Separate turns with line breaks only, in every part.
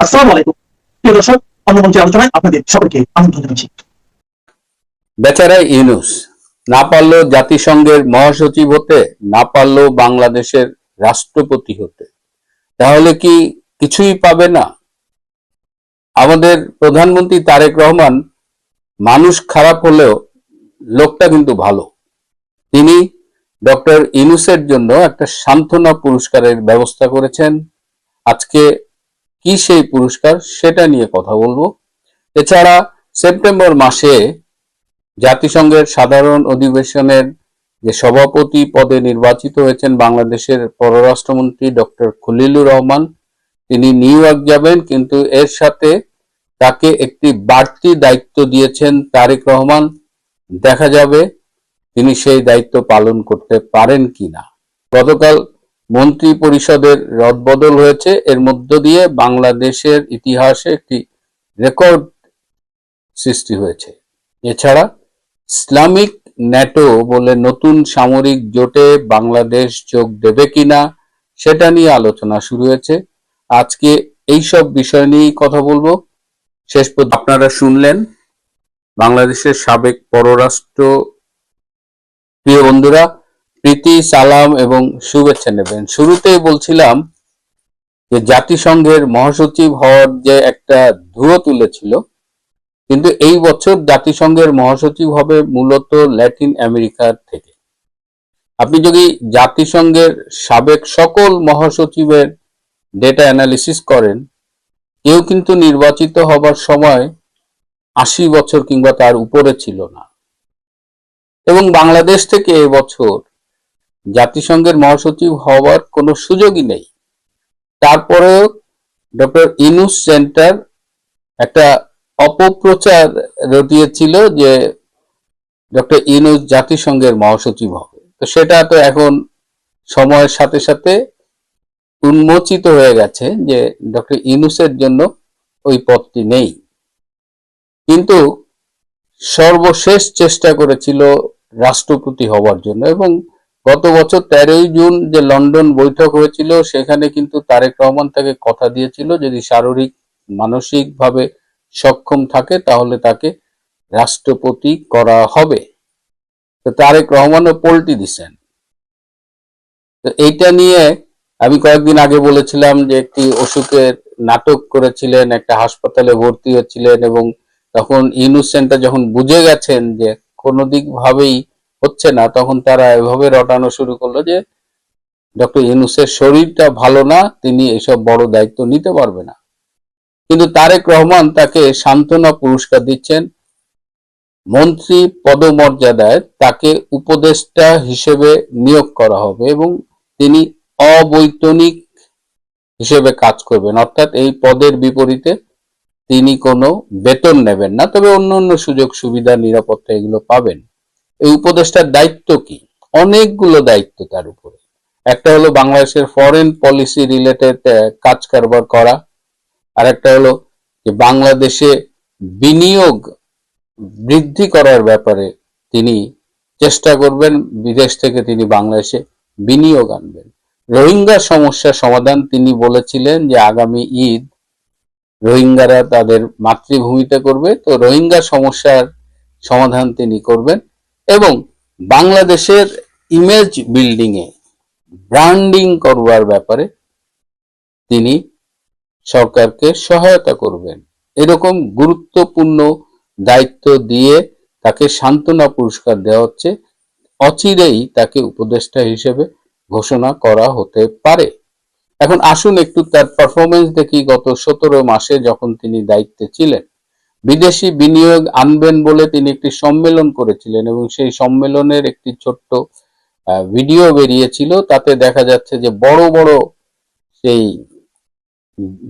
আসসালামু আলাইকুম প্রিয় দর্শক, অন্য মঞ্চের আলোচনায় আপনাদের সকলকে আমন্ত্রণ জানাচ্ছি।
বেচারা ইউনূস না পারলো জাতিসংঘের মহাসচিব হতে, না পারলো বাংলাদেশের রাষ্ট্রপতি হতে, তাহলে কি কিছুই পাবে না? আমাদের প্রধানমন্ত্রী তারেক রহমান মানুষ খারাপ হলেও লোকটা কিন্তু ভালো। তিনি ডক্টর ইউনূসের জন্য একটা সান্ত্বনা পুরস্কারের ব্যবস্থা করেছেন। আজকে কি সেই পুরস্কার সেটা নিয়ে কথা বলবো। এছাড়া সেপ্টেম্বর মাসে জাতিসংঘের সাধারণ অধিবেশনের যে সভাপতি পদে নির্বাচিত হয়েছেন বাংলাদেশের পররাষ্ট্রমন্ত্রী ডক্টর খলিলুর রহমান, তিনি নিউ ইয়র্ক যাবেন, কিন্তু এর সাথে তাকে একটি বাড়তি দায়িত্ব দিয়েছেন তারেক রহমান। দেখা যাবে তিনি সেই দায়িত্ব পালন করতে পারেন কিনা। গতকাল মন্ত্রী পরিষদের রদবদল হয়েছে, এর মধ্য দিয়ে বাংলাদেশের ইতিহাসে একটি রেকর্ড সৃষ্টি হয়েছে। এছাড়া ইসলামিক ন্যাটো বলে নতুন সামরিক জোটে বাংলাদেশ যোগ দেবে কিনা সেটা নিয়ে আলোচনা শুরু হয়েছে। আজকে এইসব বিষয় নিয়েই কথা বলবো। শেষ পর্যন্ত আপনারা শুনলেন বাংলাদেশের সাবেক পররাষ্ট্র। প্রিয় বন্ধুরা, প্রীতি, সালাম এবং শুভেচ্ছা নেবেন। শুরুতেই বলছিলাম যে জাতিসংঘের মহাসচিব হওয়ার যে একটা ধুয়ো তুলেছিল, কিন্তু এই বছর জাতিসংঘের মহাসচিব হবে মূলত ল্যাটিন আমেরিকার থেকে। আপনি যদি জাতিসংঘের সাবেক সকল মহাসচিবের ডেটা অ্যানালিসিস করেন, কেউ কিন্তু নির্বাচিত হবার সময় 80 বছর কিংবা তার উপরে ছিল না। এবং বাংলাদেশ থেকে এবছর জাতিসংঘের মহাসচিব হওয়ার কোনো সুযোগই নেই। তারপরেও ডক্টর ইউনূস সেন্টার একটা অপপ্রচার রটিয়েছিল যে ডক্টর ইউনূস জাতিসংঘের মহাসচিব হবে। তো সেটা তো এখন সময়ের সাথে সাথে উন্মোচিত হয়ে গেছে যে ডক্টর ইউনূসের জন্য ওই পদটি নেই। কিন্তু সর্বশেষ চেষ্টা করেছিল রাষ্ট্রপতি হওয়ার জন্য, এবং গত বছর 13ই জুন যে লন্ডন বৈঠক হয়েছিল সেখানে কিন্তু তারেক রহমান তাকে কথা দিয়েছিল যদি শারীরিক মানসিকভাবে সক্ষম থাকে তাহলে তাকে রাষ্ট্রপতি করা হবে। তো তারেক রহমানও পল্টি দিচ্ছেন। তো এইটা নিয়ে আমি কয়েকদিন আগে বলেছিলাম যে একটি অসুখের নাটক করেছিলেন, একটা হাসপাতালে ভর্তি হচ্ছিলেন, এবং তখন ইউনূস সেন্টার যখন বুঝে গেছেন যে কোনো দিক ভাবেই হচ্ছে না, তখন তারা এভাবে রটানো শুরু করলো যে ডক্টর ইউনূসের শরীরটা ভালো না, তিনি এসব বড় দায়িত্ব নিতে পারবে না। কিন্তু তারেক রহমান তাকে সান্ত্বনা পুরস্কার দিচ্ছেন। মন্ত্রী পদমর্যাদায় তাকে উপদেষ্টা হিসেবে নিয়োগ করা হবে এবং তিনি অবৈতনিক হিসেবে কাজ করবেন, অর্থাৎ এই পদের বিপরীতে তিনি কোনো বেতন নেবেন না, তবে অন্য অন্য সুযোগ সুবিধা, নিরাপত্তা এগুলো পাবেন। এই উপদেষ্টার দায়িত্ব কি? অনেকগুলো দায়িত্ব তার উপরে। একটা হলো বাংলাদেশের ফরেন পলিসি রিলেটেড কাজ কারবার করা, আর একটা হলো যে বাংলাদেশে বিনিয়োগ বৃদ্ধি করার ব্যাপারে তিনি চেষ্টা করবেন, বিদেশ থেকে তিনি বাংলাদেশে বিনিয়োগ আনবেন। রোহিঙ্গা সমস্যার সমাধান তিনি বলেছিলেন যে আগামী ঈদ রোহিঙ্গারা তাদের মাতৃভূমিতে করবে, তো রোহিঙ্গা সমস্যার সমাধান তিনি করবেন। এবং বাংলাদেশের ইমেজ বিল্ডিং এ ব্র্যান্ডিং করবার ব্যাপারে তিনি সরকারকে সহায়তা করবেন। এরকম গুরুত্বপূর্ণ দায়িত্ব দিয়ে তাকে সান্ত্বনা পুরস্কার দেওয়া হচ্ছে। অচিরেই তাকে উপদেষ্টা হিসেবে ঘোষণা করা হতে পারে। এখন আসুন একটু তার পারফরমেন্স দেখি। গত 17 মাসে যখন তিনি দায়িত্বে ছিলেন, বিদেশি বিনিয়োগ আনবেন বলে তিনি একটি সম্মেলন করেছিলেন, এবং সেই সম্মেলনের একটি ছোট্ট ভিডিও বেরিয়েছিল। তাতে দেখা যাচ্ছে যে বড় বড় সেই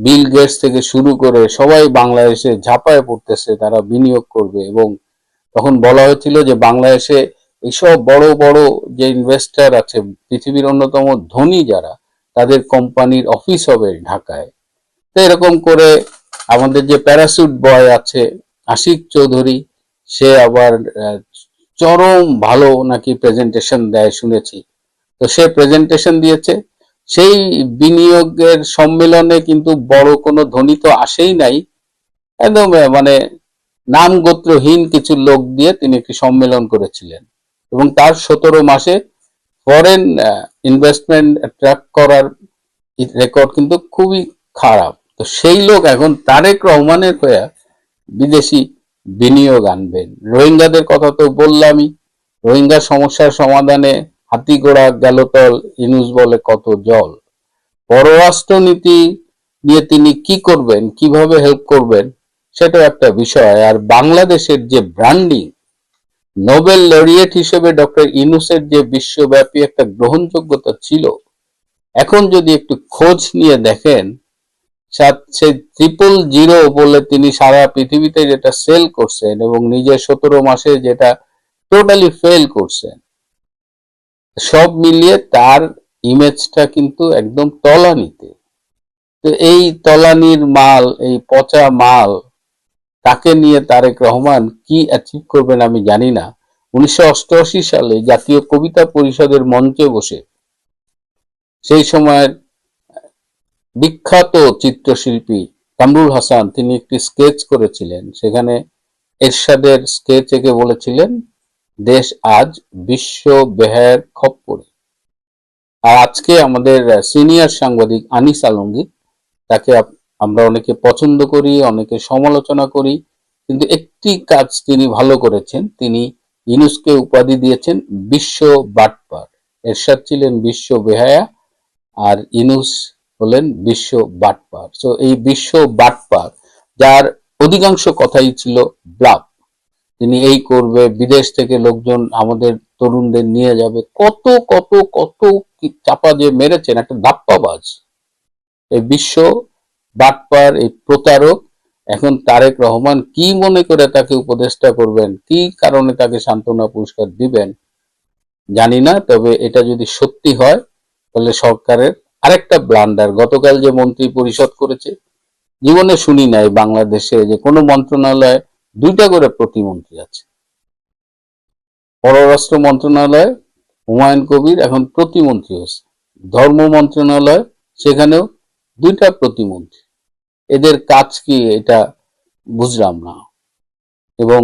বিল গেটস থেকে শুরু করে সবাই বাংলাদেশে ঝাঁপায় পড়তেছে, তারা বিনিয়োগ করবে। এবং তখন বলা হয়েছিল যে বাংলাদেশে এইসব বড় বড় যে ইনভেস্টর আছে, পৃথিবীর অন্যতম ধনী যারা, তাদের কোম্পানির অফিস হবে ঢাকায়। তো এরকম করে আমাদের যে প্যারাসুট বয় আছে আশিক চৌধুরী, সে আবার চরম ভালো নাকি প্রেজেন্টেশন দেয় শুনেছি। তো সে প্রেজেন্টেশন দিয়েছে। সেই বিনিয়োগের সম্মেলনে কিন্তু বড় কোনো ধনী তো আসেই নাই, একদম মানে নাম গোত্রহীন কিছু লোক দিয়ে তিনি একটি সম্মেলন করেছিলেন এবং তার 17 মাসে ফরেন ইনভেস্টমেন্ট অ্যাট্রাক্ট করার রেকর্ড কিন্তু খুবই খারাপ। তো সেই লোক এখন তারেক রহমানের হয়ে বিদেশি বিনিয়োগ আনবেন। রোহিঙ্গাদের কথা তো বললামই, রোহিঙ্গা সমস্যার সমাধানে হাতি ঘোড়া গেল তল, ইউনূস বলে কত জল। পররাষ্ট্রনীতি নিয়ে তিনি কি করবেন, কিভাবে হেল্প করবেন, সেটাও একটা বিষয়। আর বাংলাদেশের যে ব্র্যান্ডিং, নোবেল লরিয়েট হিসেবে ডক্টর ইউনূসের যে বিশ্বব্যাপী একটা গ্রহণযোগ্যতা ছিল, এখন যদি একটু খোঁজ নিয়ে দেখেন, সেই 000 বলে তিনি সারা পৃথিবীতে যেটা সেল করছেন এবং নিজের 17 মাসে যেটা টোটালি ফেল করছেন, সব মিলিয়ে তার ইমেজটা কিন্তু একদম তলানিতে। তো এই তলানির মাল, এই পচা মাল, তাকে নিয়ে তারেক রহমান কি অ্যাচিভ করবেন আমি জানি না। 1988 সালে জাতীয় কবিতা পরিষদের মঞ্চে বসে সেই সময়ের বিখ্যাত চিত্রশিল্পী কামরুল হাসান তিনি একটি স্কেচ করেছিলেন। সেখানে এরশাদের স্কেচ এঁকে বলেছিলেন, দেশ আজ বিশ্ব বেহায়ার খপ্পরে। আর আজকে আমাদের সিনিয়র সাংবাদিক আনিস আলমগীর, তাকে আমরা অনেকে পছন্দ করি, অনেকে সমালোচনা করি, কিন্তু একটি কাজ তিনি ভালো করেছেন, তিনি ইউনূসকে উপাধি দিয়েছেন বিশ্ব বাটপার। এরশাদ ছিলেন বিশ্ব বেহায়া আর ইউনূস হলেন বিশ্ব বাটপার। তো এই বিশ্ব বাটপার, যার অধিকাংশ কথাই ছিল ব্লাফ, তিনি এই করবে, বিদেশ থেকে লোকজন আমাদের তরুণদের নিয়ে যাবে, কত কত কত চাপা যে মেরেছেন, একটা ধাপ্পাবাজ এই বিশ্ব বাটপার, এই প্রতারক। এখন তারেক রহমান কি মনে করে তাকে উপদেষ্টা করবেন, কি কারণে তাকে সান্ত্বনা পুরস্কার দিবেন জানি না। তবে এটা যদি সত্যি হয় তাহলে সরকারের আরেকটা ব্লান্ডার। গতকাল যে মন্ত্রী পরিষদ করেছে, জীবনে শুনি নাই বাংলাদেশে যে কোনো মন্ত্রণালয়ে 2টা করে প্রতিমন্ত্রী আছে। পররাষ্ট্র মন্ত্রণালয়ে হুমায়ুন কবির এখন প্রতিমন্ত্রী হয়েছে, ধর্ম মন্ত্রণালয় সেখানেও 2টা প্রতিমন্ত্রী। এদের কাজ কি এটা বুঝলাম না। এবং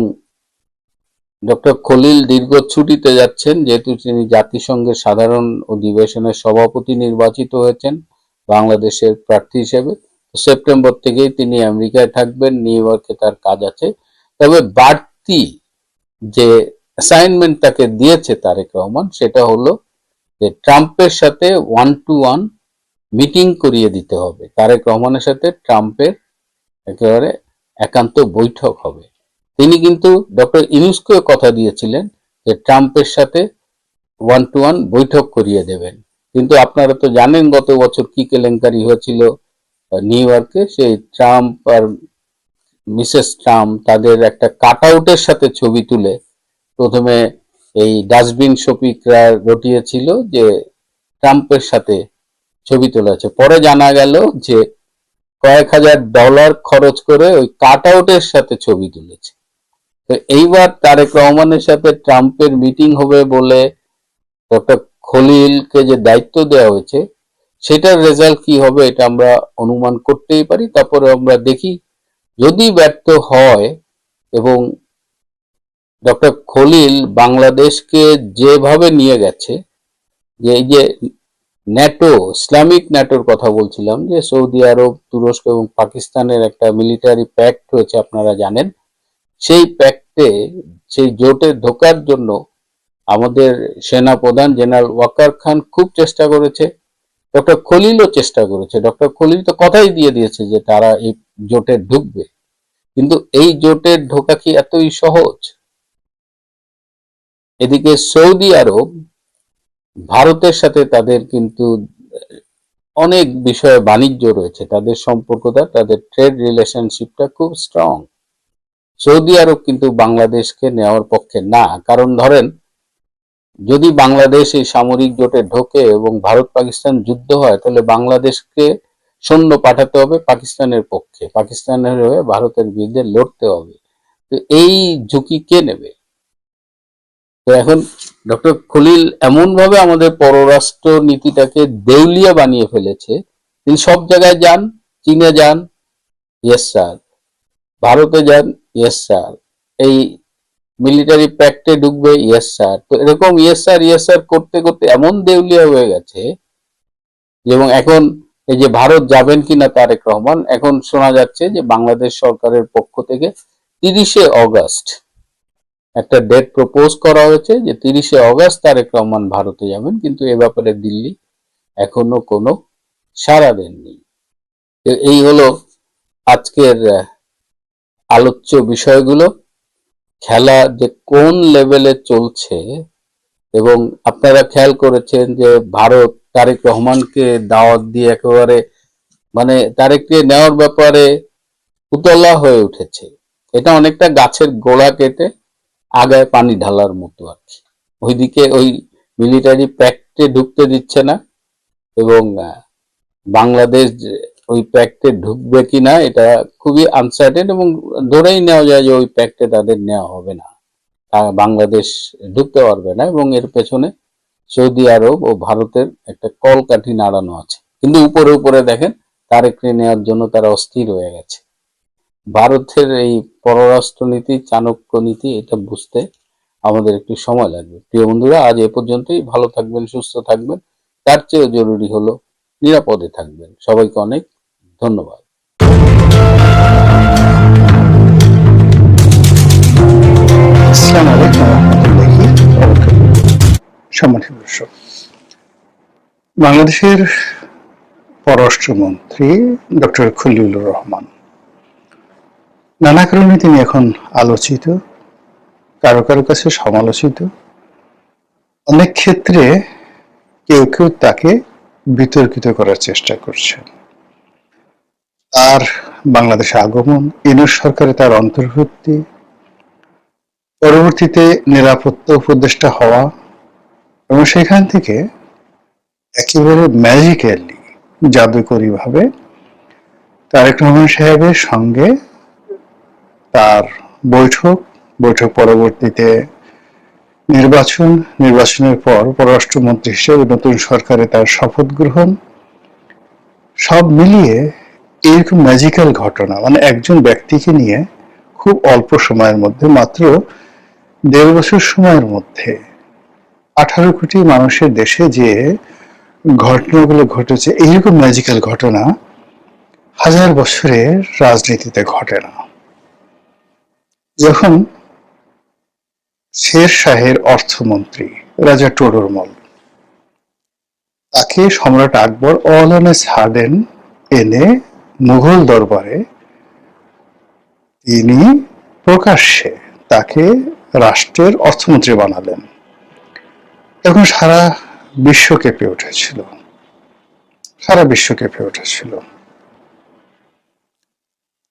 ডক্টর খলিল দীর্ঘ ছুটিতে যাচ্ছেন, যেহেতু তিনি জাতিসংঘের সাধারণ অধিবেশনের সভাপতি নির্বাচিত হয়েছেন বাংলাদেশের প্রার্থী হিসেবে। সেপ্টেম্বর থেকেই তিনি আমেরিকায় থাকবেন, নিউ ইয়র্কে তার কাজ আছে। তবে বাড়তি যে অ্যাসাইনমেন্ট তাকে দিয়েছে তারেক রহমান, সেটা হলো যে ট্রাম্পের সাথে 1-to-1 মিটিং করিয়ে দিতে হবে। তারেক রহমানের সাথে ট্রাম্পের একেবারে একান্ত বৈঠক হবে। তিনি কিন্তু ডক্টর ইউনূসকেও কথা দিয়েছিলেন যে ট্রাম্পের সাথে 1-to-1 বৈঠক করিয়ে দেবেন। কিন্তু আপনারা তো জানেন গত বছর কি কেলেঙ্কারি হয়েছিল নিউ ইয়র্কে। সেই ট্রাম্প আর মিসেস ট্রাম্প তাদের একটা কাট আউটের সাথে ছবি তুলে প্রথমে এই ডাস্টবিন শফিকরা রটিয়েছিল যে ট্রাম্পের সাথে ছবি তোলা আছে। পরে জানা গেল যে কয়েক হাজার ডলার খরচ করে ওই কাট আউটের সাথে ছবি তুলেছে। তো এইবার তারেক রহমানের সাথে ট্রাম্পের মিটিং হবে বলে ডক্টর খলিলকে যে দায়িত্ব দেওয়া হয়েছে, সেটার রেজাল্ট কি হবে এটা আমরা অনুমান করতেই পারি। তারপরে আমরা দেখি, যদি ব্যর্থ হয় এবং ডক্টর খলিল বাংলাদেশকে যেভাবে নিয়ে গেছে, যে এই যে ন্যাটো, ইসলামিক ন্যাটোর কথা বলছিলাম, যে সৌদি আরব, তুরস্ক এবং পাকিস্তানের একটা মিলিটারি প্যাক্ট হয়েছে আপনারা জানেন, সেই প্যাক্টে, সেই জোটে ঢোকার জন্য আমাদের সেনা প্রধান জেনারেল ওয়াকার খান খুব চেষ্টা করেছে, ডক্টর খলিলও চেষ্টা করেছে। ডক্টর খলিল তো কথাই দিয়ে দিয়েছে যে তারা এই জোটে ঢুকবে, কিন্তু এই জোটে ঢোকা কি এতই সহজ? এদিকে সৌদি আরব, ভারতের সাথে তাদের কিন্তু অনেক বিষয়ে বাণিজ্য রয়েছে, তাদের সম্পর্কটা, তাদের ট্রেড রিলেশনশিপটা খুব স্ট্রং। সৌদি আরব কিন্তু বাংলাদেশকে নেওয়ার পক্ষে না। কারণ ধরেন, যদি বাংলাদেশ এই সামরিক জোটে ঢোকে এবং ভারত পাকিস্তান যুদ্ধ হয়, তাহলে বাংলাদেশকে সৈন্য পাঠাতে হবে পাকিস্তানের পক্ষে, পাকিস্তানের হয়ে ভারতের বিরুদ্ধে লড়তে হবে। তো এই ঝুঁকি কে নেবে? তো এখন ডক্টর খলিল এমন ভাবে আমাদের পররাষ্ট্র নীতিটাকে দেউলিয়া বানিয়ে ফেলেছে। তিনি সব জায়গায় যান, চীনে যান, ইয়েস স্যার, ভারতে যান, ইয়েস স্যার, এই মিলিটারি প্যাক্টে ঢুকবে, ইয়েস স্যার। তো এরকম ইয়েস স্যার করতে করতে এমন দেউলিয়া হয়ে গেছে। এবং এখন এই যে ভারত যাবেন কিনা তারেক রহমান, এখন শোনা যাচ্ছে যে বাংলাদেশ সরকারের পক্ষ থেকে 30শে অগাস্ট একটা ডেট প্রপোজ করা হয়েছে যে 30শে অগাস্ট তারেক রহমান ভারতে যাবেন, কিন্তু এ ব্যাপারে দিল্লি এখনো কোনো সাড়া দেননি। এই হলো আজকের আলোচ্য বিষয়গুলো। খেলা যে কোন লেভেলে চলছে, এবং আপনারা খেয়াল করেছেন যে ভারত তারেক রহমানকে দাওয়াত দিয়ে একেবারে মানে তারেককে নেওয়ার ব্যাপারে উতলা হয়ে উঠেছে। এটা অনেকটা গাছের গোড়া কেটে আগায় পানি ঢালার মতো আর কি। ওইদিকে ওই মিলিটারি প্যাক্টে ঢুকতে দিচ্ছে না, এবং বাংলাদেশ ওই প্যাক্টে ঢুকবে কিনা এটা খুবই আনসার্টেন, এবং ধরেই নেওয়া যায় যে ওই প্যাক্টে তাদের নেওয়া হবে না, বাংলাদেশ ঢুকতে পারবে না, এবং এর পেছনে সৌদি আরব ও ভারতের একটা কলকাঠি নাড়ানো আছে। কিন্তু উপরে উপরে দেখেন তারেককে নেওয়ার জন্য তারা অস্থির হয়ে গেছে। ভারতের এই পররাষ্ট্র নীতি, চাণক্য নীতি, এটা বুঝতে আমাদের একটু সময় লাগবে। প্রিয় বন্ধুরা, আজ এ পর্যন্তই। ভালো থাকবেন, সুস্থ থাকবেন, তার চেয়েও জরুরি হলো নিরাপদে থাকবেন। সবাইকে অনেক ধন্যবাদ।
আসসালামু আলাইকুম রহমতুল্লাহি ওয়া বারাকাতুহু। সম্মানিত দর্শক, বাংলাদেশের পররাষ্ট্রমন্ত্রী ডক্টর খলিলুর রহমান, নানা কারণে তিনি এখন আলোচিত, কারো কারো কাছে সমালোচিত। অনেক ক্ষেত্রে কেউ কেউ তাকে বিতর্কিত করার চেষ্টা করছেন। তার বাংলাদেশে আগমন, ইউনূস সরকারে তার অন্তর্ভুক্তি, পরবর্তীতে নিরাপত্তা উপদেষ্টা হওয়া, এবং সেখান থেকে একেবারে ম্যাজিক্যালি, জাদুকরী ভাবে তারেক রহমান সাহেবের সঙ্গে তার বৈঠক পরবর্তীতে নির্বাচনের পর পররাষ্ট্রমন্ত্রী হিসেবে নতুন সরকারে তার শপথ গ্রহণ, সব মিলিয়ে এরকম ম্যাজিক্যাল ঘটনা, মানে একজন ব্যক্তিকে নিয়ে খুব অল্প সময়ের মধ্যে, মাত্র 1.5 বছর সময়ের মধ্যে 18 কোটি মানুষের দেশে যে ঘটনাগুলো ঘটেছে, এইরকম ম্যাজিক্যাল ঘটনা হাজার বছরের রাজনীতিতে ঘটে না। যখন শের শাহের অর্থমন্ত্রী রাজা টোডরমল, তাকে সম্রাট আকবর অল অন এ সাডেন এনে মুঘল দরবারে তিনি প্রকাশ্যে তাকে রাষ্ট্রের অর্থমন্ত্রী বানালেন, তখন সারা বিশ্ব কেঁপে উঠেছিল।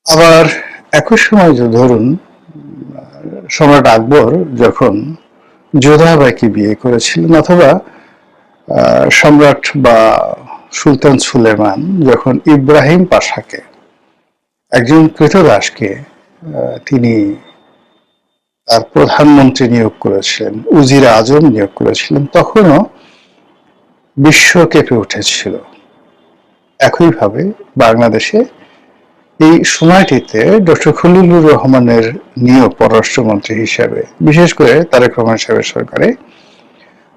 আবার একই সময় ধরুন, সম্রাট আকবর যখন যোধাবাইকে বিয়ে করেছিলেন, অথবা সম্রাট বা সুলতান সুলেমান যখন ইব্রাহিম পাশাকে, একজন ক্রীতদাসকে, তিনি তার প্রধানমন্ত্রী নিয়োগ করেছিলেন, উজির আজম নিয়োগ করেছিলেন, তখনও বিশ্ব কেঁপে উঠেছিল। একইভাবে বাংলাদেশে এই সময়টিতে ডক্টর খলিলুর রহমানের নিয়োগ পররাষ্ট্রমন্ত্রী হিসেবে, বিশেষ করে তারেক রহমান সাহেবের সরকারে,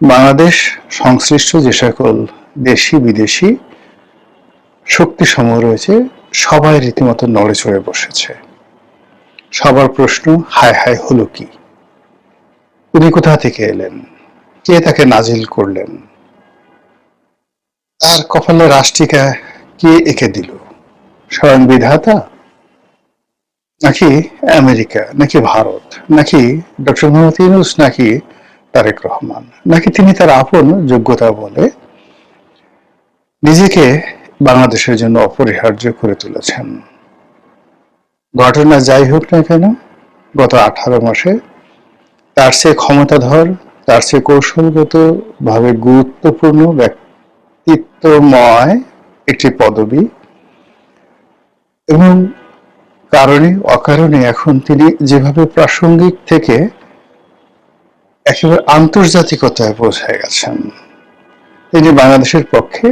বাংলাদেশ সংশ্লিষ্ট যে সকল দেশি বিদেশি শক্তি সমূহ রয়েছে, সবাই রীতিমতো নড়ে চড়ে বসেছে। সবার প্রশ্ন, হায় হায় হলো কি? উনি কোথা থেকে এলেন? কে তাকে নাজিল করলেন? তার কপালে রাষ্ট্রিকা কে এঁকে দিল? স্বয়ং বিধাতা, নাকি আমেরিকা, নাকি ভারত, নাকি ডক্টর মোহাম্মদ ইউনূস, নাকি তারেক রহমান, নাকি তিনি তার আপন যোগ্যতা বলে নিজেকে বাংলাদেশের জন্য অপরিহার্য করে তুলেছেন? ঘটনা যাই হোক না কেন, গত 18 মাসে তার চেয়ে ক্ষমতাধর, তার চেয়ে কৌশলগত ভাবে গুরুত্বপূর্ণ ব্যক্তিত্বময় একটি পদবি, এবং কারণে অকারণে এখন তিনি যেভাবে প্রাসঙ্গিক থেকে একেবারে আন্তর্জাতিকতায় পৌঁছে গেছেন। তিনি বাংলাদেশের পক্ষে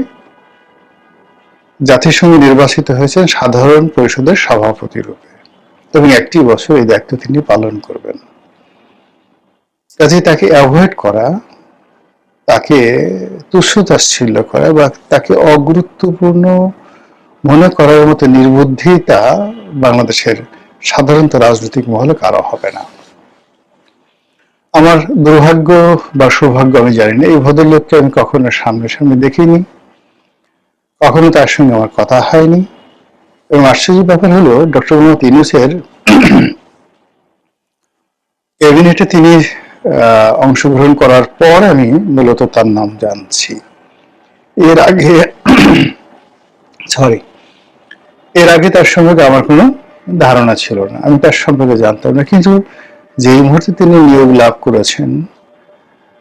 জাতিসংঘে নির্বাচিত হয়েছেন সাধারণ পরিষদের সভাপতি রূপে এবং 1 বছর এই দায়িত্ব তিনি পালন করবেন। কাজে তাকে অ্যাভয়েড করা, তাকে তুচ্ছ-তাচ্ছিল্য করা বা তাকে অগুরুত্বপূর্ণ মনে করার মতো নির্বুদ্ধিতা বাংলাদেশের সাধারণত রাজনৈতিক মহলে কারো হবে না। আমার দুর্ভাগ্য বা সৌভাগ্য আমি জানি না, এই ভদ্রলোককে আমি কখনো সামনে দেখিনি, কখনো তার সঙ্গে আমার কথা হয়নি। এবং আশ্চর্যের ব্যাপার হলো ডক্টর মোহাম্মদ ইউনূসের ক্যাবিনেটে তিনি অংশগ্রহণ করার পর আমি মূলত তার নাম জানছি। এর আগে তার সম্পর্কে আমার কোনো ধারণা ছিল না, আমি তার সম্পর্কে জানতাম না। কিন্তু যেই মুহূর্তে তিনি নিয়োগ লাভ করেছেন,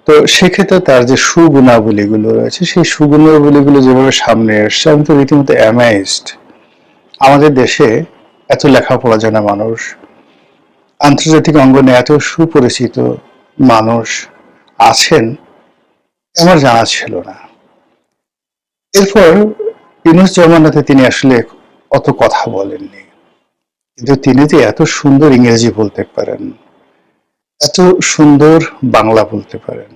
তো সেক্ষেত্রে তার যে সুগুণাবলীগুলো রয়েছে, সেই সুগুণাবলীগুলো যেভাবে সামনে এসছে, আমি তো রীতিমতো অ্যামাইজড। আমাদের দেশে এত লেখাপড়া জানা মানুষ, আন্তর্জাতিক অঙ্গনে এত সুপরিচিত মানুষ আছেন, আমার জানা ছিল না। এরপর ইউনূস জমানাতে তিনি আসলে অত কথা বলেননি, কিন্তু তিনি যে এত সুন্দর ইংরেজি বলতে পারেন, এত সুন্দর বাংলা বলতে পারেন,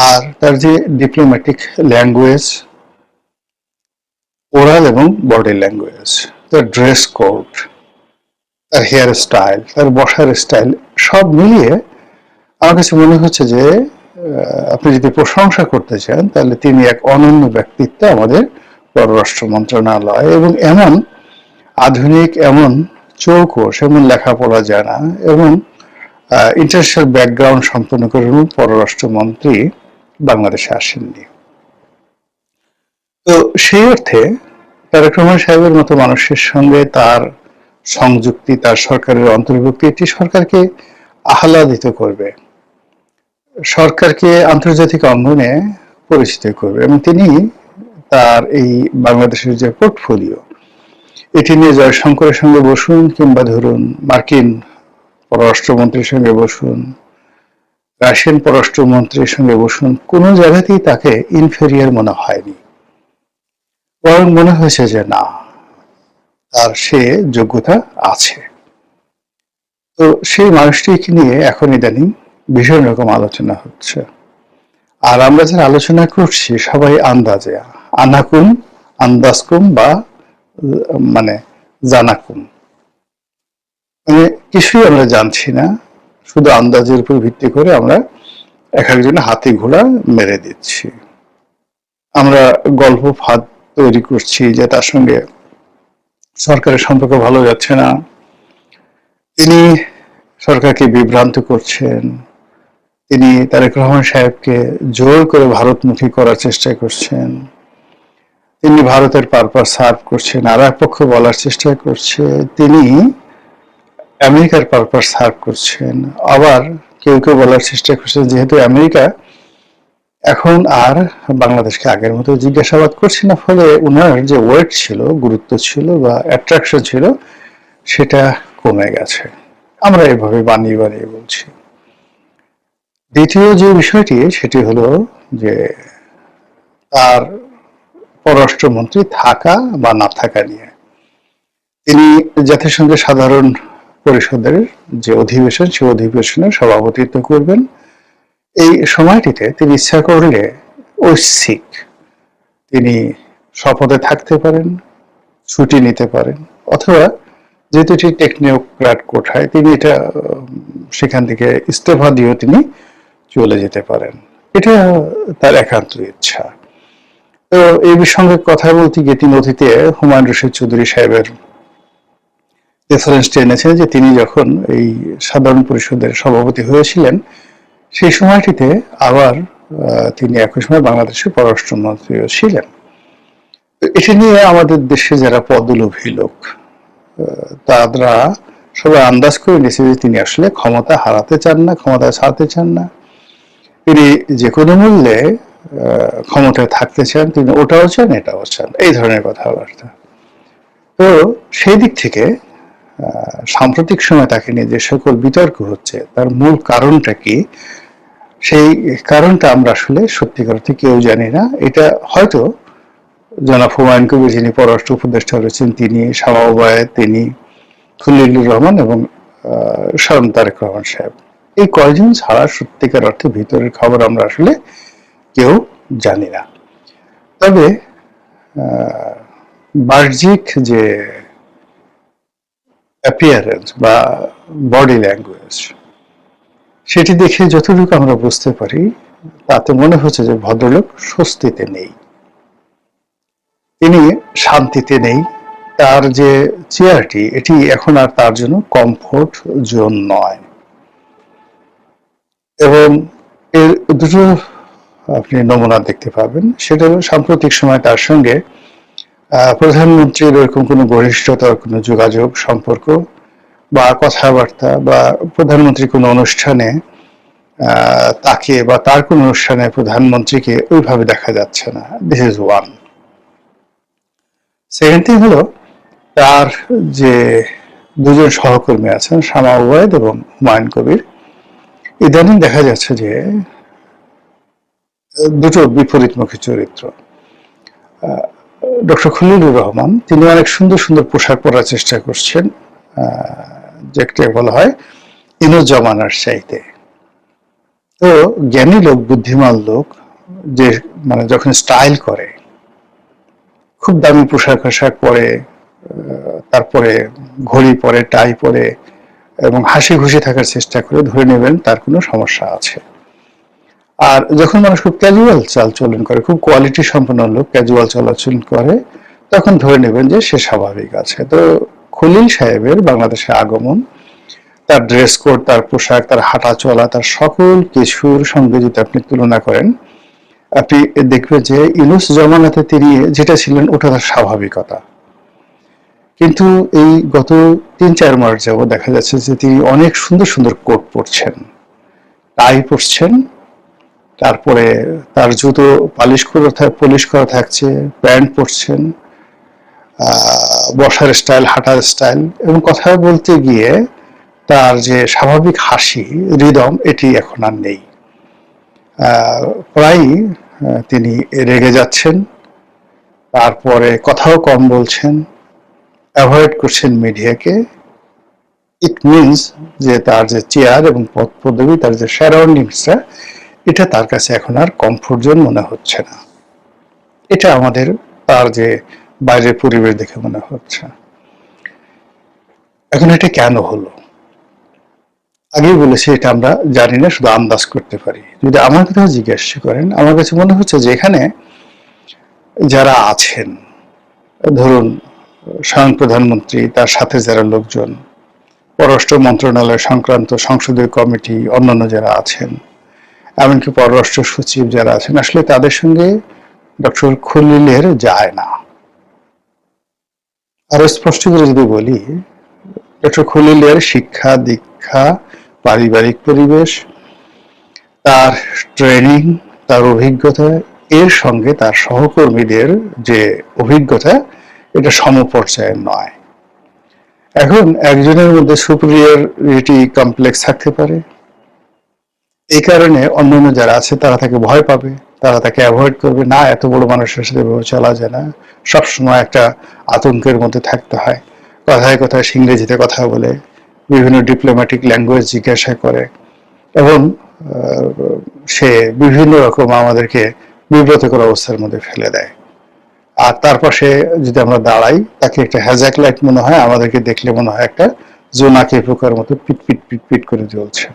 আর তার যে ডিপ্লোম্যাটিক ল্যাঙ্গুয়েজ, ওরাল এবং বডি ল্যাঙ্গুয়েজ, তার ড্রেস কোড, তার হেয়ার স্টাইল, তার বসার স্টাইল, সব মিলিয়ে আমার কাছে মনে হচ্ছে যে আপনি যদি প্রশংসা করতে চান তাহলে তিনি এক অনন্য ব্যক্তিত্ব আমাদের পররাষ্ট্র মন্ত্রণালয়, এবং এমন আধুনিক, এমন চৌকস, এমন লেখাপড়া জানা এবং ইন্টারন্যাশনাল ব্যাকগ্রাউন্ড সম্পন্ন করে পররাষ্ট্রমন্ত্রী বাংলাদেশে আসেননি। তো সেই অর্থে তারেক রহমান সাহেবের মতো মানুষের সঙ্গে তার সংযুক্তি, তার সরকারের অন্তর্ভুক্তি, এটি সরকারকে আহ্লাদিত করবে, সরকারকে আন্তর্জাতিক অঙ্গনে পরিচিত করবে। এবং তিনি তার এই বাংলাদেশের যে পোর্টফোলিও, এটি নিয়ে জয়শঙ্করের সঙ্গে বসুন কিংবা ধরুন মার্কিন পররাষ্ট্রমন্ত্রীর সঙ্গে বসুন, রাশিয়ান পররাষ্ট্রমন্ত্রীর সঙ্গে বসুন, কোনো জায়গাতেই তাকে ইনফেরিয়ার মনে হয়নি, বরং মনে হয়েছে যে না, তার সে যোগ্যতা আছে। তো সেই মানুষটিকে নিয়ে এখন ইদানিং ভীষণ রকম আলোচনা হচ্ছে, আর আমরা যারা আলোচনা করছি সবাই আন্দাজে, আনাকুম, আন্দাজকুম বা মানে জানাকুম, মানে কিছুই আমরা জানছি না, শুধু আন্দাজের উপর ভিত্তি করে আমরা এক একজনে হাতি ঘোড়া মেরে দিচ্ছি। আমরা গল্প ফাঁদ তৈরি করছি যে তার সঙ্গে সরকারের সম্পর্ক ভালো যাচ্ছে না, তিনি সরকারকে বিভ্রান্ত করছেন, তিনি তারেক রহমান সাহেবকে জোর করে ভারতমুখী করার চেষ্টা করছেন, তিনি ভারতের পারপাস সার্ভ করছেন, আর এক পক্ষ বলার চেষ্টা করছে তিনি আমেরিকার পারপাস সার্ভ করছেন। আবার কেউ কেউ বলার চেষ্টা করছেন যেহেতু আমেরিকা এখন আর বাংলাদেশকে আগের মতো জিজ্ঞাসাবাদ করছে না, ফলে ওনার যে ওয়েট ছিল, গুরুত্ব ছিল বা অ্যাট্রাকশন ছিল, সেটা কমে গেছে। আমরা এভাবে বানিয়ে বানিয়ে বলছি। দ্বিতীয় যে বিষয়টি, সেটি হলো যে তার পররাষ্ট্রমন্ত্রী থাকা বা না থাকা নিয়ে। তিনি জাতিসংঘের সাধারণ পরিষদের যে অধিবেশন, সেই অধিবেশনের সভাপতিত্ব করবেন। এই সময়টিতে তিনি ইচ্ছা করলে ঐচ্ছিক তিনি শপথে থাকতে পারেন, ছুটি নিতে পারেন, অথবা যেহেতু এটি টেকনোক্র্যাট কোঠায়, তিনি এটা সেখান থেকে ইস্তফা দিয়েও তিনি চলে যেতে পারেন, এটা তার একান্ত ইচ্ছা। তো এই সঙ্গে কথা বলতে গিয়ে তিনি অতীতে হুমায়ুন রশিদ চৌধুরী সাহেবের রেফারেন্সটি এনেছেন যে তিনি যখন এই সাধারণ পরিষদের সভাপতি হয়েছিলেন, সেই সময়টিতে আবার তিনি একই সময় বাংলাদেশের পররাষ্ট্রমন্ত্রীও ছিলেন। এটি নিয়ে আমাদের দেশে যারা পদলোভী লোক, তারা সবাই আন্দাজ করে নিয়েছে যে তিনি আসলে ক্ষমতা হারাতে চান না, ক্ষমতা ছাড়তে চান না, তিনি যে কোনো মূল্যে ক্ষমতায় থাকতে চান, তিনি ওটাও চান, এটাও চান, এই ধরনের কথাবার্তা। তো সেই দিক থেকে সাম্প্রতিক সময় তাকে নিয়ে যে সকল বিতর্ক হচ্ছে তার মূল কারণটা কি, সেই কারণটা আমরা আসলে সত্যিকার অর্থে কেউ জানি না। এটা হয়তো জনাব হুমায়ুন কবির যিনি পররাষ্ট্র উপদেষ্টা রয়েছেন তিনি, শামা ওবায়েদ তিনি, খলিলুর রহমান এবং শরম তারেক রহমান সাহেব, এই কয়জন ছাড়া সত্যিকার অর্থে ভিতরের খবর আমরা আসলে কেউ জানি না। তবে বাহ্যিক যে অ্যাপিয়ারেন্স বা বডি ল্যাঙ্গুয়েজ সেটি দেখে যতটুকু আমরা বুঝতে পারি তাতে মনে হচ্ছে যে ভদ্রলোক স্বস্তিতে নেই, তিনি শান্তিতে নেই। তার যে চেয়ারটি এটি এখন আর তার জন্য কমফোর্ট জোন নয়। এবং এর দুটো আপনি নমুনা দেখতে পাবেন। সেটা হলো সাম্প্রতিক সময় তার সঙ্গে প্রধানমন্ত্রীর এরকম কোনো ঘনিষ্ঠতার কোনো যোগাযোগ সম্পর্ক বা কথাবার্তা বা প্রধানমন্ত্রী কোনো অনুষ্ঠানে তাকে বা তার কোনো অনুষ্ঠানে প্রধানমন্ত্রীকে ওইভাবে দেখা যাচ্ছে না। This is one. Second thing হলো তার যে দুজন সহকর্মী আছেন শামা ওবায়েদ এবং হুমায়ুন কবির, ইদানিং দেখা যাচ্ছে যে দুটো বিপরীতমুখী চরিত্র। ডক্টর খলিলুর রহমান তিনি অনেক সুন্দর সুন্দর পোশাক পরার চেষ্টা করছেন, যেটা বলা হয় ইনো জমানার চাইতে। তো জ্ঞানী লোক, বুদ্ধিমান লোক যে মানে যখন স্টাইল করে, খুব দামি পোশাক আশাক পরে, তারপরে ঘড়ি পরে, টাই পরে এবং হাসি খুশি থাকার চেষ্টা করে, ধরে নেবেন তার কোনো সমস্যা আছে। আর যখন মানুষ খুব ক্যাজুয়াল চালচলন করে, খুব কোয়ালিটি সম্পন্ন লোক ক্যাজুয়াল চলাচল করে, তখন ধরে নেবেন যে সে স্বাভাবিক আছে। তো খলিল সাহেবের বাংলাদেশে আগমন, তার ড্রেস কোড, তার পোশাক, তার হাঁটা চলা, তার সকল কিছুর সঙ্গে যদি আপনি তুলনা করেন, আপনি দেখবেন যে ইউনূস জমানাতে তিনি যেটা ছিলেন ওটা তার স্বাভাবিকতা। কিন্তু এই গত ৩-৪ মাস যাবত দেখা যাচ্ছে যে তিনি অনেক সুন্দর সুন্দর কোট পরছেন, টাই পরছেন, তারপরে তার জুতো পলিশ করা থাকছে, প্যান্ট পরছেন, বসার স্টাইল, হাঁটার স্টাইল এবং কথা বলতে গিয়ে তার যে স্বাভাবিক হাসি, হৃদম, এটি এখন আর নেই। প্রায়ই তিনি রেগে যাচ্ছেন, তারপরে কথাও কম বলছেন, অ্যাভয়েড করছেন মিডিয়াকে। ইট মিনস যে তার যে চেয়ার এবং পদ পদবি, তার যে সারাউন্ডিংসটা, এটা তার কাছে এখন আর কমফোর্ট জোন মনে হচ্ছে না। এটা আমাদের তার যে বাইরের পরিবেশ দেখে মনে হচ্ছে। এখন এটা কেন হলো? আগেই বলেছি এটা আমরা জানি না, শুধু আন্দাজ করতে পারি। যদি আমার কথা জিজ্ঞাসা করেন, আমার কাছে মনে হচ্ছে যে এখানে যারা আছেন, ধরুন স্বয়ং প্রধানমন্ত্রী, তার সাথে যারা লোকজন, পররাষ্ট্র মন্ত্রণালয় সংক্রান্ত সংসদীয় কমিটি, অন্যান্য যারা আছেন, এমনকি পররাষ্ট্র সচিব যারা আছেন, আসলে তাদের সঙ্গে ডক্টর খলিলের যায় না। আরো স্পষ্ট করে যদি বলি, ডক্টর খলিলের শিক্ষা দীক্ষা, পারিবারিক পরিবেশ, তার ট্রেনিং, তার অভিজ্ঞতা, এর সঙ্গে তার সহকর্মীদের যে অভিজ্ঞতা, এটা সমপর্যায়ের নয়। এখন একজনের মধ্যে সুপিরিয়রিটি কমপ্লেক্স থাকতে পারে, এই কারণে অন্যান্য যারা আছে তারা তাকে ভয় পাবে, তারা তাকে অ্যাভয়েড করবে। না, এত বড় মানুষের সাথে চলা যায় না, সবসময় একটা আতঙ্কের মধ্যে থাকতে হয়। কথায় কথায় ইংরেজিতে কথা বলে, বিভিন্ন ডিপ্লোম্যাটিক ল্যাঙ্গুয়েজ জিজ্ঞাসা করে এবং সে বিভিন্ন রকম আমাদেরকে বিব্রতকর অবস্থার মধ্যে ফেলে দেয়। আর তার পাশে যদি আমরা দাঁড়াই, তাকে একটা হ্যাজাক লাইট মনে হয়, আমাদেরকে দেখলে মনে হয় একটা জোনাকি পোকার মতো পিট পিট পিট পিট করে জ্বলছে।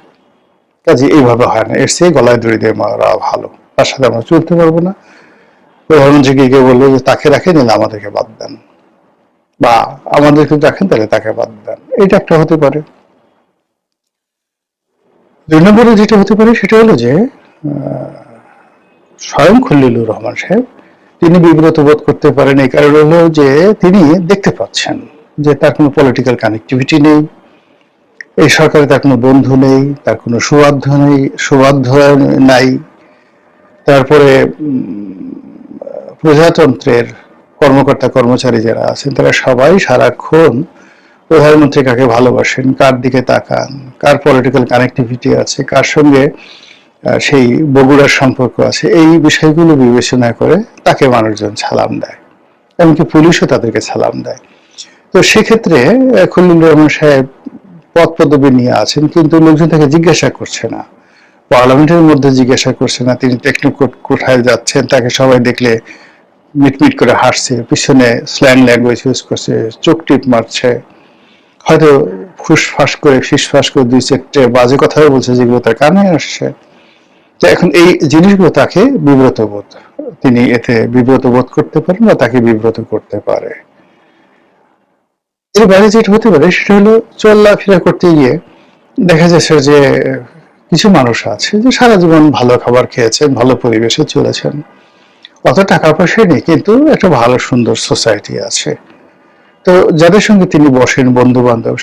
কাজে এইভাবে হয় না, এর চেয়ে গলায় দড়ি দিয়ে মারা ভালো। তার সাথে আমরা চলতে পারবো না। প্রধানমন্ত্রীকে গিয়ে বললো যে তাকে রাখেন, নিলে আমাদেরকে বাদ দেন, বা আমাদেরকে রাখেন তাহলে তাকে বাদ দেন। এটা একটা হতে পারে। ২ নম্বরে যেটা হতে পারে সেটা হলো যে স্বয়ং খলিলুর রহমান সাহেব তিনি বিব্রত বোধ করতে পারেন। এই কারণে হলো যে তিনি দেখতে পাচ্ছেন যে তার কোনো পলিটিক্যাল কানেক্টিভিটি নেই, এই সরকারে তার কোনো বন্ধু নেই, তার কোনো সুবাধ্য নাই। তারপরে প্রজাতন্ত্রের কর্মকর্তা কর্মচারী যারা আছেন তারা সবাই সারাক্ষণ প্রধানমন্ত্রী কাকে ভালোবাসেন, কার দিকে তাকান, কার পলিটিক্যাল কানেক্টিভিটি আছে, কার সঙ্গে সেই বগুড়ার সম্পর্ক আছে, এই বিষয়গুলো বিবেচনা করে তাকে মানুষজন সালাম দেয়, এমনকি পুলিশও তাদেরকে সালাম দেয়। তো সেক্ষেত্রে খলিলুর রহমান সাহেব পদ পদবি নিয়ে আছেন, কিন্তু লোকজন তাকে জিজ্ঞাসা করছে না, পার্লামেন্টের মধ্যে জিজ্ঞাসা করছে না তিনি টেকনোক্রেট কোথায় যাচ্ছেন, তাকে সবাই দেখলে মিটমিট করে হাসছে, পিছনে স্ল্যাং ল্যাঙ্গুয়েজ ইউজ করছে, চোখ টিপ মারছে, হয়তো ফুসফাস করে ফিসফাস করে দুই চারটে বাজে কথাও বলছে যেগুলো তার কানে আসছে। তো এখন এই জিনিসগুলো তাকে বিব্রত বোধ, তিনি এতে বিব্রত বোধ করতে পারেন বা তাকে বিব্রত করতে পারে। এর বাইরে যেটা হতে পারে সেটা হলো চলাফেরা করতে গিয়ে দেখা যাচ্ছে যে কিছু মানুষ আছে যে সারা জীবন ভালো খাবার খেয়েছেন, ভালো পরিবেশে চলেছেন, অত টাকা পয়সা নেই, কিন্তু একটা ভালো সুন্দর সোসাইটি আছে। তো যাদের সঙ্গে তিনি বসেন, বন্ধু বান্ধব,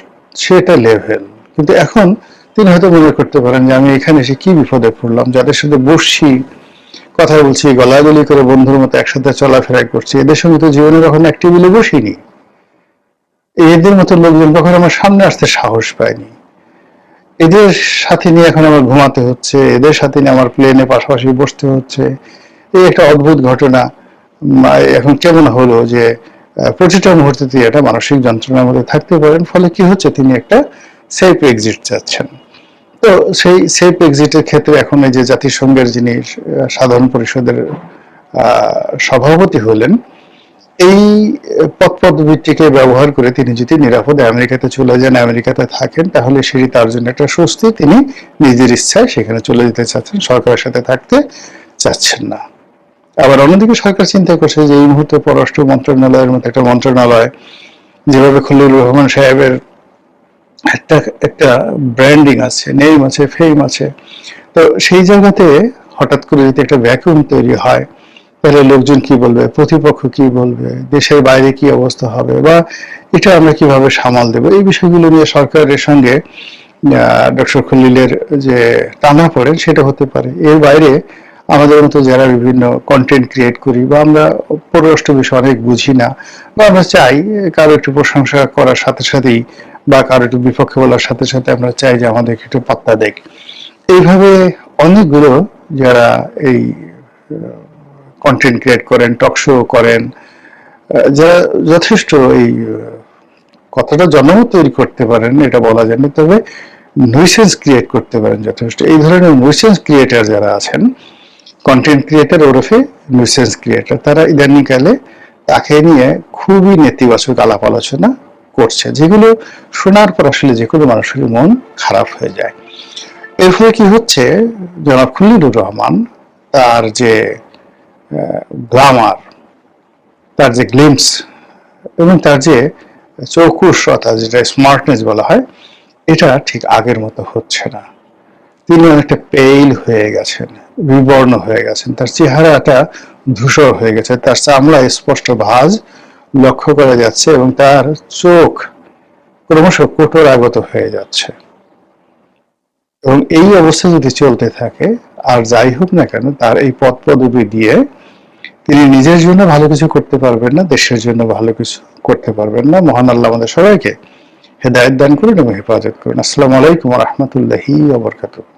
সেটা লেভেল। কিন্তু এখন তিনি হয়তো মনে করতে পারেন যে আমি এখানে এসে কি বিপদে পড়লাম, যাদের সাথে বসছি, কথা বলছি, গলাগলি করে বন্ধুর মতো একসাথে চলাফেরা করছি, এদের সঙ্গে তো জীবনে কখনো এক টেবিলে বসিনি, এদের মতো লোকজন কখনো আমার সামনে আসতে সাহস পায়নি, এদের সাথে নিয়ে এখন আমার ঘুমাতে হচ্ছে, এদের সাথে নিয়ে আমার প্লেনে পাশাপাশি বসতে হচ্ছে। এই একটা অদ্ভুত ঘটনা এখন কেমন হলো যে প্রতিটা মুহূর্তে তিনি একটা মানসিক যন্ত্রণার মধ্যে থাকতে পারেন। ফলে কি হচ্ছে, তিনি একটা সেফ এক্সিট চাচ্ছেন। তো সেই সেফ এক্সিটের ক্ষেত্রে এখন এই যে জাতিসংঘের যিনি সাধারণ পরিষদের সভাপতি হলেন, এই পদ পদবীটিকে ব্যবহার করে তিনি যদি নিরাপদে আমেরিকাতে চলে যান, আমেরিকাতে থাকেন, তাহলে সেটি তার জন্য একটা স্বস্তি। তিনি নিজের ইচ্ছায় সেখানে চলে যেতে চাচ্ছেন, সরকারের সাথে থাকতে চাচ্ছেন না। আবার অন্যদিকে সরকার চিন্তা করছে যে এই মুহূর্তে পররাষ্ট্র মন্ত্রণালয়ের মতো একটা মন্ত্রণালয়, যেভাবে খলিলুর রহমান সাহেবের একটা ব্র্যান্ডিং আছে, নেম আছে, ফেম আছে, তো সেই জায়গাতে হঠাৎ করে যদি একটা ভ্যাকুয়াম তৈরি হয়, তাহলে লোকজন কি বলবে, প্রতিপক্ষ কি বলবে, দেশের বাইরে কি অবস্থা হবে, বা এটা আমরা কিভাবে সামাল দেব, এই বিষয়গুলো নিয়ে সরকারের সঙ্গে ডক্টর খলিলের যে টানা পড়েন সেটা হতে পারে। এর বাইরে আমাদের মতো যারা বিভিন্ন কন্টেন্ট ক্রিয়েট করি, বা আমরা পররাষ্ট্র বিষয়ে অনেক বুঝি না, বা আমরা চাই কারো একটু প্রশংসা করার সাথে সাথেই বা কারো একটু বিপক্ষে বলার সাথে সাথে আমরা চাই যে আমাদেরকে একটু পাত্তা দেখ। এইভাবে অনেকগুলো যারা এই কন্টেন্ট ক্রিয়েট করেন, টক শো করেন, যারা যথেষ্ট এই কথাটা জনমত তৈরি করতে পারেন এটা বলা যায় না, তবে নইসেন্স ক্রিয়েট করতে পারেন যথেষ্ট। এই ধরনের নইসেন্স ক্রিয়েটার যারা আছেন, কন্টেন্ট ক্রিয়েটার ওরফে নইসেন্স ক্রিয়েটার, তারা ইদানিংকালে তাকে নিয়ে খুবই নেতিবাচক আলাপ আলোচনা করছে, যেগুলো শোনার পর আসলে যে কোনো মানুষের মন খারাপ হয়ে যায়। এর ফলে কি হচ্ছে, জনাব খলিলুর রহমান তার যে গ্লামার, তার যে গ্লিমস এবং তার যে চৌকুশতা, যেটা স্মার্টনেস বলা হয়, এটা ঠিক আগের মতো হচ্ছে না। তিনি অনেকটা পেইল হয়ে গেছেন, বিবর্ণ হয়ে গেছেন, তার চেহারাটা ধূসর হয়ে গেছে, তার চামড়া স্পষ্ট ভাঁজ লক্ষ্য করা যাচ্ছে এবং তার চোখ ক্রমশ কঠোরাগত হয়ে যাচ্ছে। এবং এই অবস্থা যদি চলতে থাকে, আর যাই হোক না কেন, তার এই পদ পদবি দিয়ে তিনি নিজের জন্য ভালো কিছু করতে পারবেন না, দেশের জন্য ভালো কিছু করতে পারবেন না। মহান আল্লাহ আমাদের সবাইকে হেদায়েত দান করুন এবং হেফাজত করুন। আসসালামু আলাইকুম ওয়া রাহমাতুল্লাহি ওয়া বারাকাতুহু।